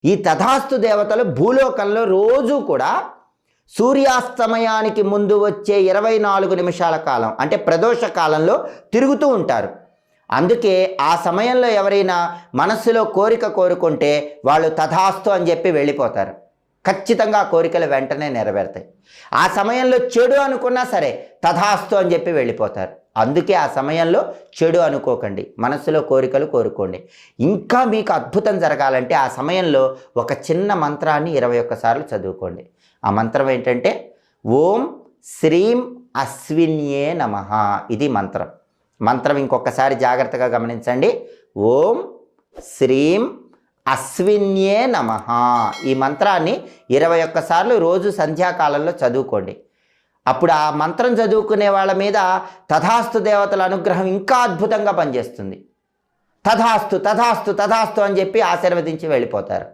ఈ తథాస్తు దేవతలు భూలోకంలో రోజు కూడా సూర్యాస్తమయానికి ముందు వచ్చే 24 నిమిషాల కాలం అంటే ప్రదోష కాలంలో తిరుగుతూ ఉంటారు. అందుకే ఆ సమయంలో ఎవరైనా మనస్సులో కోరిక కోరుకుంటే వాళ్ళు తథాస్తు అని చెప్పి వెళ్ళిపోతారు. ఖచ్చితంగా ఆ కోరికలు వెంటనే నెరవేరుతాయి. ఆ సమయంలో చెడు అనుకున్నా సరే తథాస్తు అని చెప్పి వెళ్ళిపోతారు. అందుకే ఆ సమయంలో చెడు అనుకోకండి, మనస్సులో కోరికలు కోరుకోండి. ఇంకా మీకు అద్భుతం జరగాలంటే ఆ సమయంలో ఒక చిన్న మంత్రాన్ని 21 సార్లు చదువుకోండి. ఆ మంత్రం ఏంటంటే ఓం శ్రీం అశ్విన్యే నమః. ఇది మంత్రం. మంత్రం ఇంకొకసారి జాగ్రత్తగా గమనించండి. ఓం శ్రీం అశ్విన్యే నమః. ఈ మంత్రాన్ని 21 సార్లు రోజు సంధ్యాకాలంలో చదువుకోండి. అప్పుడు ఆ మంత్రం చదువుకునే వాళ్ళ మీద తథాస్తు దేవతల అనుగ్రహం ఇంకా అద్భుతంగా పనిచేస్తుంది. తథాస్తు తథాస్తు తథాస్తు అని చెప్పి ఆశీర్వదించి వెళ్ళిపోతారు.